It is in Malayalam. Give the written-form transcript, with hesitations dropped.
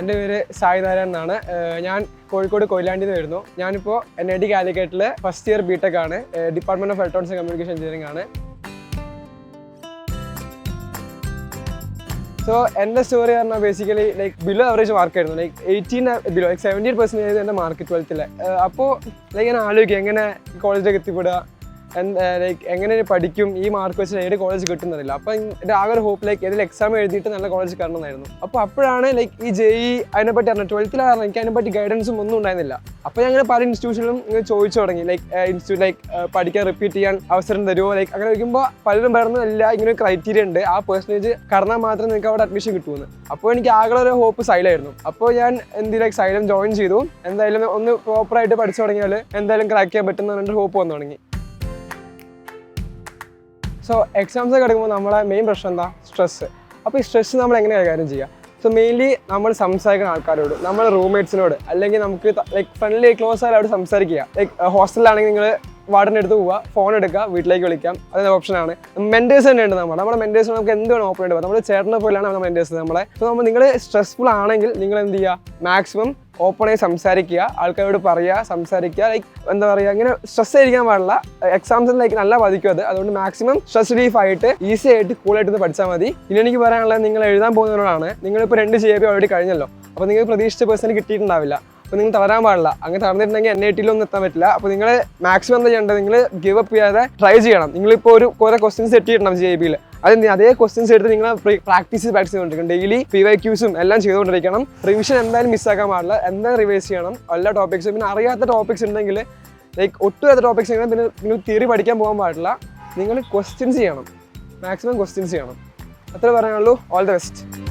എൻ്റെ പേര് സായി നാരായണൻ എന്നാണ്. ഞാൻ കോഴിക്കോട് കൊയിലാണ്ടിയിൽ നിന്ന് വരുന്നു. ഞാനിപ്പോൾ NIT കാലിക്കറ്റിൽ ഫസ്റ്റ് ഇയർ BTech ആണ്. Department of electronics and communication engineering ആണ്. സോ എൻ്റെ സ്റ്റോറി പറഞ്ഞാൽ ബേസിക്കലി ലൈക്ക് ബിലോ ആവറേജ് മാർക്കായിരുന്നു. ലൈക്ക് 18 ബിലോ 78% എൻ്റെ മാർക്ക് 12th. അപ്പോൾ ലൈക്ക് ഞാൻ ആലോചിക്കും എങ്ങനെ കോളേജിലേക്ക് എത്തിപ്പെടുക, ലൈക്ക് എങ്ങനെ പഠിക്കും, ഈ മാർക്ക് വെച്ച് ഏത് കോളേജ് കിട്ടുന്നതില്ല. അപ്പോൾ എൻ്റെ ആകെ ഒരു ഹോപ്പ് ലൈക്ക് ഏതെങ്കിലും എക്സാം എഴുതിയിട്ട് നല്ല കോളേജ് കയറണമെന്നായിരുന്നു. അപ്പോൾ അപ്പോഴാണ് ലൈക്ക് ഈ JEE അതിനെപ്പറ്റി അറിഞ്ഞത്. 12th എനിക്ക് അതിനെപ്പറ്റി ഗൈഡൻസും ഒന്നും ഉണ്ടായിരുന്നില്ല. അപ്പോൾ ഞാൻ അങ്ങനെ പല ഇൻസ്റ്റിറ്റ്യൂഷനിലും ഇങ്ങനെ ചോദിച്ചു തുടങ്ങി, ലൈക്ക് ഇൻസ്റ്റിറ്റ്യൂട്ട് ലൈക്ക് പഠിക്കാൻ റിപ്പീറ്റ് ചെയ്യാൻ അവസരം തരുമോ, ലൈക്ക് അങ്ങനെ ചോദിക്കുമ്പോൾ പലരും പറയുന്നില്ല ഇങ്ങനെ ഒരു ക്രൈറ്റീരിയ ഉണ്ട്, ആ പെർസെൻറ്റേജ് കടന്നാൽ മാത്രമേ നിങ്ങൾക്ക് അവിടെ അഡ്മിഷൻ കിട്ടുമെന്ന്. അപ്പോൾ എനിക്ക് ആകെ ഒരു ഹോപ്പ് സൈലായിരുന്നു. അപ്പോൾ ഞാൻ ലൈക്ക് സൈലം ജോയിൻ ചെയ്തു. എന്തായാലും ഒന്ന് പ്രോപ്പറായിട്ട് പഠിച്ചു തുടങ്ങിയാൽ എന്തായാലും ക്രാക്ക് ചെയ്യാൻ പറ്റുന്ന എൻ്റെ ഹോപ്പ് വന്നു തുടങ്ങി. സോ എക്സാംസ് ഒക്കെ എടുക്കുമ്പോൾ നമ്മളെ മെയിൻ പ്രശ്നം എന്താ? സ്ട്രെസ്സ്. അപ്പോൾ ഈ സ്ട്രെസ് നമ്മൾ എങ്ങനെ കൈകാര്യം ചെയ്യുക? സോ മെയിൻലി നമ്മൾ സംസാരിക്കുന്ന ആൾക്കാരോട്, നമ്മുടെ റൂംമേറ്റ്സിനോട്, അല്ലെങ്കിൽ നമുക്ക് ലൈക്ക് ഫ്രണ്ട്ലി ക്ലോസ് ആയാലും അവിടെ സംസാരിക്കുക. ലൈക്ക് ഹോസ്റ്റലിലാണെങ്കിൽ നിങ്ങൾ വാർഡൻ്റെ അടുത്ത് പോവുക, ഫോൺ എടുക്കുക, വീട്ടിലേക്ക് വിളിക്കാം, അതിൻ്റെ ഓപ്ഷനാണ്. മെൻറ്റേഴ്സ് തന്നെ ഉണ്ട്. നമ്മുടെ മെൻറ്റേഴ്സ് നമുക്ക് എന്ത് വേണം ഓപ്പൺ ആയിട്ട്. നമ്മുടെ ചേട്ടനെ പോലെയാണ് നമ്മുടെ മെൻറ്റേഴ്സ് നമ്മളെ. സോ നിങ്ങൾ സ്ട്രെസ്ഫുൾ ആണെങ്കിൽ നിങ്ങൾ എന്ത് ചെയ്യുക? മാക്സിമം ഓപ്പണായി സംസാരിക്കുക, ആൾക്കാരോട് പറയുക, സംസാരിക്കുക. ലൈക്ക് എന്താ പറയുക, ഇങ്ങനെ സ്ട്രെസ് ആയിരിക്കാൻ പാടില്ല. എക്സാംസിൽ ലൈക്ക് നല്ല ബാധിക്കും അത്. അതുകൊണ്ട് മാക്സിമം സ്ട്രെസ് റിലീഫ് ആയിട്ട് ഈസി ആയിട്ട് കൂളായിട്ട് പഠിച്ചാൽ മതി. ഇനി എനിക്ക് പറയാനുള്ളത്, നിങ്ങൾ എഴുതാൻ പോകുന്നവരോടാണ്. നിങ്ങളിപ്പോൾ 2 JEE ഓൾറെഡി കഴിഞ്ഞല്ലോ. അപ്പോൾ നിങ്ങൾ പ്രതീക്ഷിച്ച പേഴ്സൺ കിട്ടിയിട്ടുണ്ടാവില്ല. അപ്പോൾ നിങ്ങൾ തളരാൻ പാടില്ല. അങ്ങനെ തളർന്നിട്ടുണ്ടെങ്കിൽ NITയിലൊന്നും എത്താൻ പറ്റില്ല. അപ്പോൾ നിങ്ങൾ മാക്സിമം എന്താ ചെയ്യേണ്ടത്? നിങ്ങൾ ഗിവ് അപ്പ് ചെയ്യാതെ ട്രൈ ചെയ്യണം. നിങ്ങളിപ്പോൾ കുറേ ക്വസ്റ്റ്യൻസ് സെറ്റ് ചെയ്തിട്ടുണ്ടാവും JEEയിൽ. അതേ ക്വസ്റ്റ്യൻസ് എടുത്ത് നിങ്ങൾ പ്രാക്ടീസ് ചെയ്തുകൊണ്ടിരിക്കണം. ഡെയിലി PYQസും എല്ലാം ചെയ്തുകൊണ്ടിരിക്കണം. റിവിഷൻ എന്തായാലും മിസ്സാക്കാൻ പാടില്ല. എന്തായാലും റിവൈസ് ചെയ്യണം എല്ലാ ടോപ്പിക്സും. പിന്നെ അറിയാത്ത ടോപ്പിക്സ് ഉണ്ടെങ്കിൽ, ലൈക്ക് ഒട്ടും ടോപ്പിക്സ് ഉണ്ടെങ്കിൽ പിന്നെ നിങ്ങൾ തിയറി പഠിക്കാൻ പോകാൻ പാടില്ല. നിങ്ങൾ ക്വസ്റ്റ്യൻസ് ചെയ്യണം, മാക്സിമം ക്വസ്റ്റ്യൻസ് ചെയ്യണം. അത്രേ പറയാനുള്ളൂ. All the best.